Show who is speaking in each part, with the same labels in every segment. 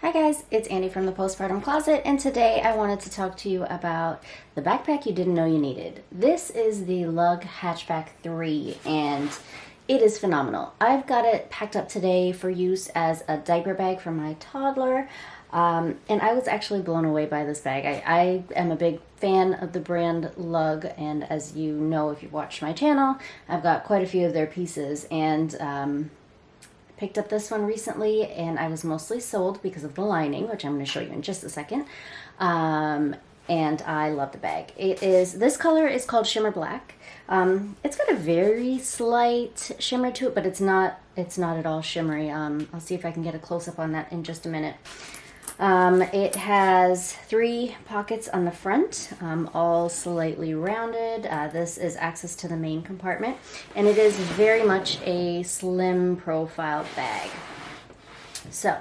Speaker 1: Hi guys, it's Andy from the Postpartum Closet, and today I wanted to talk to you about the backpack you didn't know you needed. This is the Lug Hatchback 3, and it is phenomenal. I've got it packed up today for use as a diaper bag for my toddler, and I was actually blown away by this bag. I am a big fan of the brand Lug, and as you know if you've watched my channel, I've got quite a few of their pieces, and picked up this one recently, and I was mostly sold because of the lining, which I'm going to show you in just a second. And I love the bag. This color is called Shimmer Black. It's got a very slight shimmer to it, but it's not at all shimmery. I'll see if I can get a close-up on that in just a minute. It has 3 pockets on the front, all slightly rounded. This is access to the main compartment, and it is very much a slim profile bag. So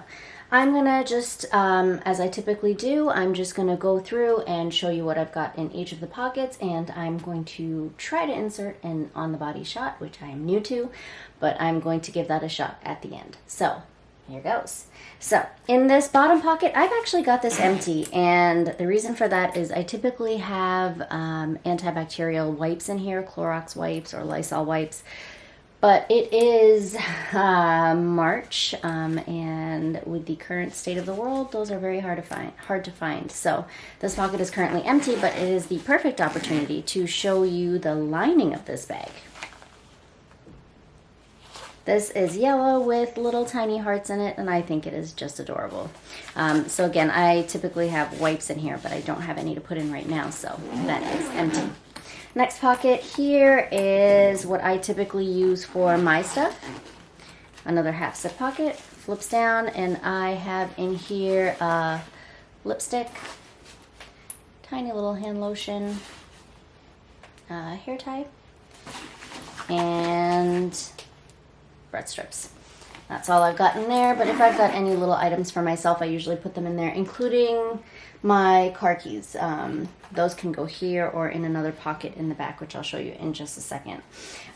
Speaker 1: I'm gonna just, as I typically do, I'm just gonna go through and show you what I've got in each of the pockets, and I'm going to try to insert an on the body shot, which I am new to, but I'm going to give that a shot at the end. So here goes. So in this bottom pocket, I've actually got this empty, and the reason for that is I typically have antibacterial wipes in here, Clorox wipes or Lysol wipes, but it is March, and with the current state of the world, those are very hard to find. So this pocket is currently empty, but it is the perfect opportunity to show you the lining of this bag. This is yellow with little tiny hearts in it, and I think it is just adorable. So again, I typically have wipes in here, but I don't have any to put in right now, so that is empty. Next pocket here is what I typically use for my stuff. Another half zip pocket, flips down, and I have in here lipstick, tiny little hand lotion, hair tie, and bread strips. That's all I've got in there, but if I've got any little items for myself, I usually put them in there, including my car keys. Those can go here or in another pocket in the back, which I'll show you in just a second.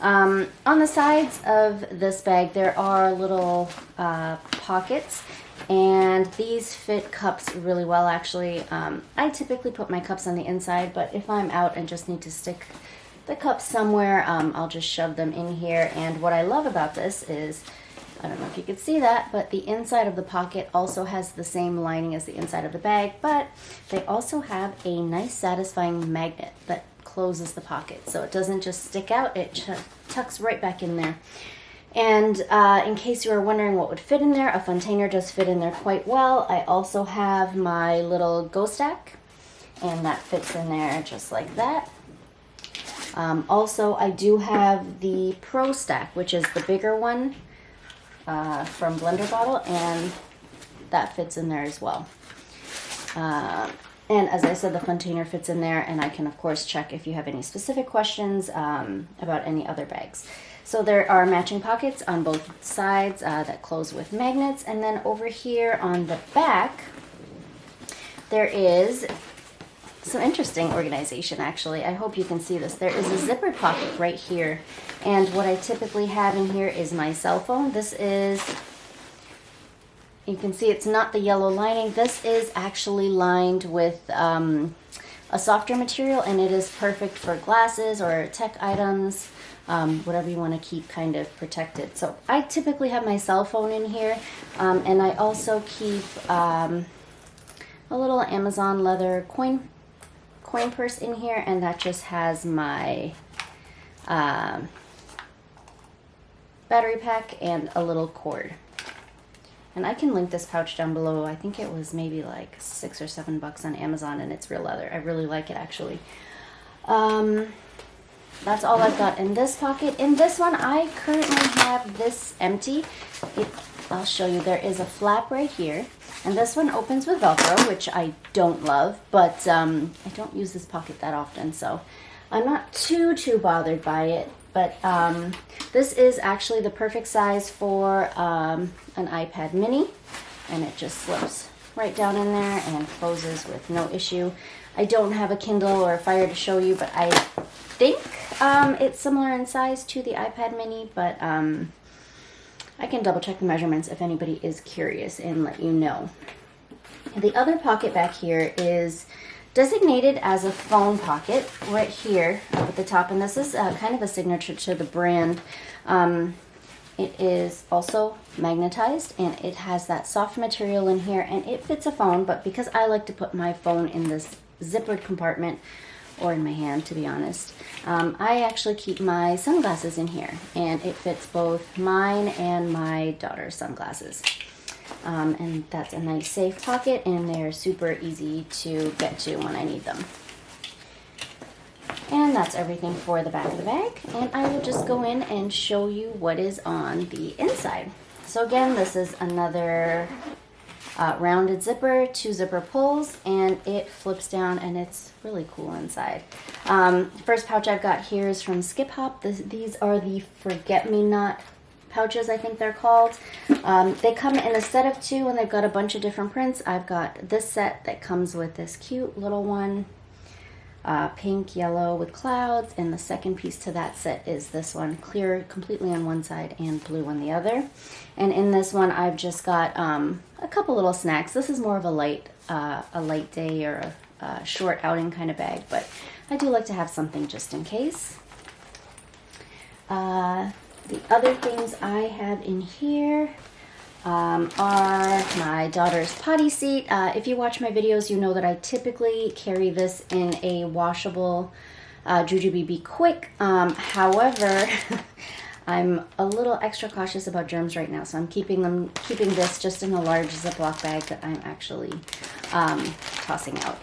Speaker 1: On the sides of this bag, there are little pockets, and these fit cups really well, actually. I typically put my cups on the inside, but if I'm out and just need to stick the cups somewhere, I'll just shove them in here. And what I love about this is, I don't know if you could see that, but the inside of the pocket also has the same lining as the inside of the bag, but they also have a nice satisfying magnet that closes the pocket, so it doesn't just stick out, it tucks right back in there. And in case you were wondering what would fit in there, a container does fit in there quite well. I also have my little Go Stack, and that fits in there just like that. Also, I do have the Pro Stack, which is the bigger one from Blender Bottle, and that fits in there as well. And as I said, the container fits in there, and I can, of course, check if you have any specific questions about any other bags. So there are matching pockets on both sides that close with magnets, and then over here on the back, there is some interesting organization, actually. I hope you can see this. There is a zipper pocket right here, and what I typically have in here is my cell phone. This is, you can see it's not the yellow lining. This is actually lined with a softer material, and it is perfect for glasses or tech items, whatever you want to keep kind of protected. So I typically have my cell phone in here, and I also keep a little Amazon leather coin purse in here, and that just has my battery pack and a little cord. And I can link this pouch down below. I think it was maybe like $6 or $7 on Amazon, and it's real leather. I really like it, actually. That's all I've got in this pocket. In this one, I currently have this empty. I'll show you. There is a flap right here, and this one opens with Velcro, which I don't love, but I don't use this pocket that often, so I'm not too bothered by it. But this is actually the perfect size for an iPad mini, and it just slips right down in there and closes with no issue. I don't have a Kindle or a Fire to show you, but I think it's similar in size to the iPad mini, but I can double check the measurements if anybody is curious and let you know. The other pocket back here is designated as a phone pocket right here up at the top, and this is kind of a signature to the brand. It is also magnetized, and it has that soft material in here, and it fits a phone, but because I like to put my phone in this zippered compartment, or in my hand to be honest, I actually keep my sunglasses in here, and it fits both mine and my daughter's sunglasses. And that's a nice safe pocket, and they're super easy to get to when I need them. And that's everything for the back of the bag, and I will just go in and show you what is on the inside. So again, this is another rounded zipper, 2 zipper pulls, and it flips down, and it's really cool inside. First pouch I've got here is from Skip Hop. These are the Forget-Me-Not pouches, I think they're called. They come in a set of 2, and they've got a bunch of different prints. I've got this set that comes with this cute little one, pink, yellow with clouds, and the second piece to that set is this one, clear completely on one side and blue on the other. And in this one, I've just got a couple little snacks. This is more of a light day or a short outing kind of bag, but I do like to have something just in case. The other things I have in here are my daughter's potty seat. If you watch my videos, you know that I typically carry this in a washable Jujube Be Quick. However, I'm a little extra cautious about germs right now, so I'm keeping this just in a large Ziploc bag that I'm actually tossing out.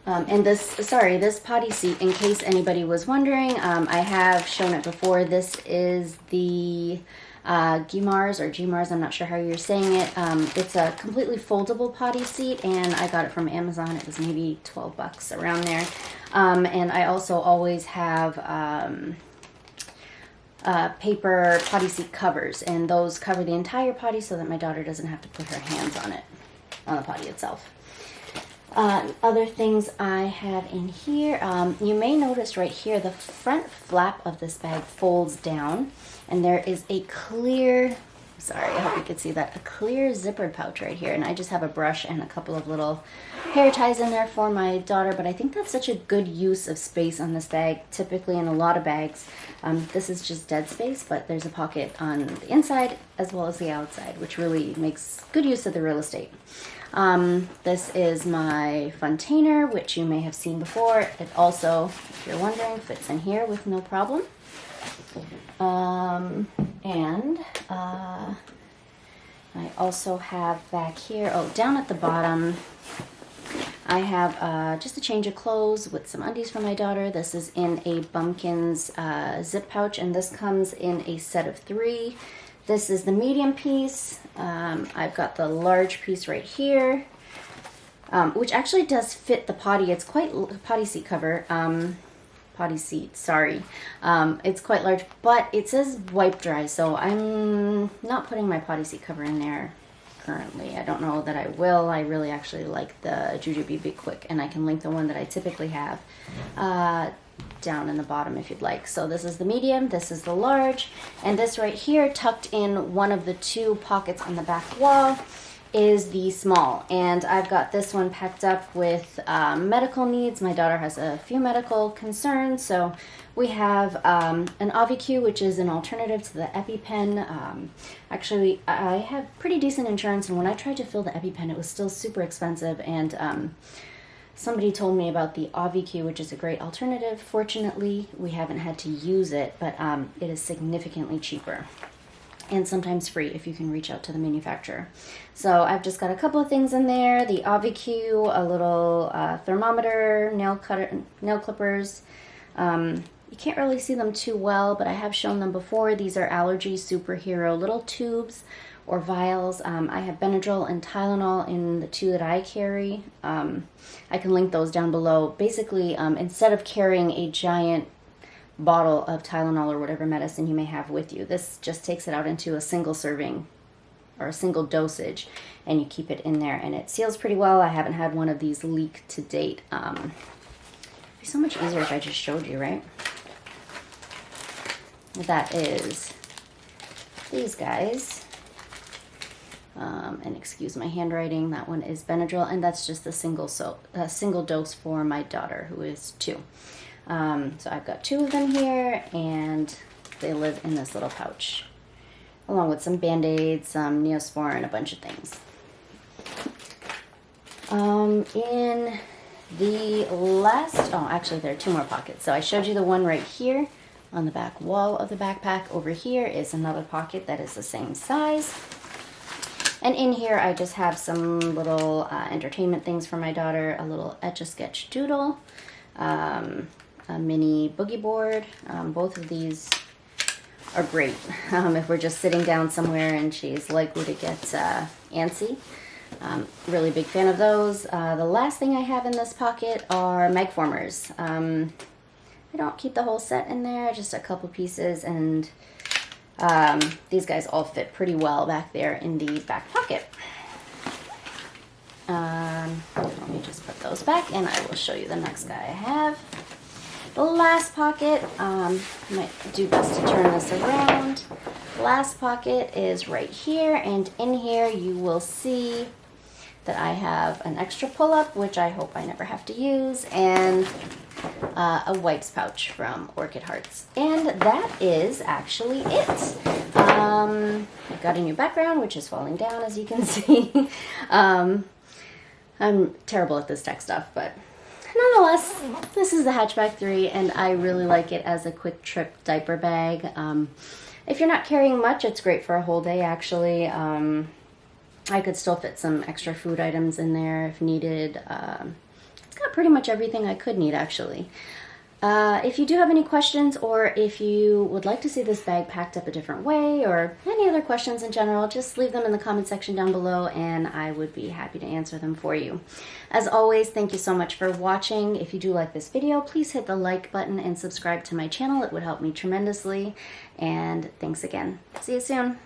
Speaker 1: And this potty seat, in case anybody was wondering, I have shown it before. This is the Gmars, I'm not sure how you're saying it. It's a completely foldable potty seat, and I got it from Amazon. It was maybe 12 bucks around there. And I also always have paper potty seat covers, and those cover the entire potty so that my daughter doesn't have to put her hands on it, on the potty itself. Other things I have in here, you may notice right here the front flap of this bag folds down, and there is a clear, sorry, I hope you can see that, a clear zippered pouch right here, and I just have a brush and a couple of little hair ties in there for my daughter, but I think that's such a good use of space on this bag. Typically in a lot of bags, this is just dead space, but there's a pocket on the inside as well as the outside, which really makes good use of the real estate. This is my Funtainer, which you may have seen before. It also, if you're wondering, fits in here with no problem. I also have back here, down at the bottom, I have just a change of clothes with some undies for my daughter. This is in a Bumpkins zip pouch, and this comes in a set of 3. This is the medium piece. I've got the large piece right here, which actually does fit the potty. It's quite potty seat cover. Potty seat, sorry. It's quite large, but it says wipe dry, so I'm not putting my potty seat cover in there currently. I don't know that I will. I really actually like the Jujube Be Quick, and I can link the one that I typically have down in the bottom if you'd like. So this is the medium, this is the large, and this right here tucked in one of the 2 pockets on the back wall is the small. And I've got this one packed up with medical needs. My daughter has a few medical concerns, so we have an AviQ, which is an alternative to the EpiPen. Actually, I have pretty decent insurance, and when I tried to fill the EpiPen, it was still super expensive, and somebody told me about the AviQ, which is a great alternative. Fortunately, we haven't had to use it, but it is significantly cheaper and sometimes free if you can reach out to the manufacturer. So I've just got a couple of things in there, the AviQ, a little thermometer, nail clippers. You can't really see them too well, but I have shown them before. These are Allergy Superhero little tubes or vials. I have Benadryl and Tylenol in the 2 that I carry. I can link those down below. Basically, instead of carrying a giant bottle of Tylenol or whatever medicine you may have with you, this just takes it out into a single serving or a single dosage, and you keep it in there, and it seals pretty well. I haven't had one of these leak to date. It'd be so much easier if I just showed you, right? That is these guys. And excuse my handwriting, that one is Benadryl, and that's just a single dose for my daughter, who is 2. So I've got 2 of them here, and they live in this little pouch, along with some Band-Aids, some Neosporin, and a bunch of things. In the last, oh, actually there are 2 more pockets. So I showed you the one right here on the back wall of the backpack. Over here is another pocket that is the same size. And in here I just have some little entertainment things for my daughter, a little Etch-a-Sketch doodle, a mini boogie board. Both of these are great if we're just sitting down somewhere and she's likely to get antsy. Really big fan of those. The last thing I have in this pocket are mag formers. I don't keep the whole set in there, just a couple pieces, and these guys all fit pretty well back there in the back pocket. Let me just put those back and I will show you the next guy I have. The last pocket, might do best to turn this around. Last pocket is right here, and in here you will see that I have an extra pull-up, which I hope I never have to use, and a wipes pouch from Orchid Hearts. And that is actually it. I've got a new background, which is falling down, as you can see. I'm terrible at this tech stuff, but nonetheless, this is the Hatchback 3, and I really like it as a quick trip diaper bag. If you're not carrying much, it's great for a whole day, actually. I could still fit some extra food items in there if needed. It's got pretty much everything I could need, actually. If you do have any questions, or if you would like to see this bag packed up a different way, or any other questions in general, just leave them in the comment section down below and I would be happy to answer them for you. As always, thank you so much for watching. If you do like this video, please hit the like button and subscribe to my channel. It would help me tremendously. And thanks again. See you soon.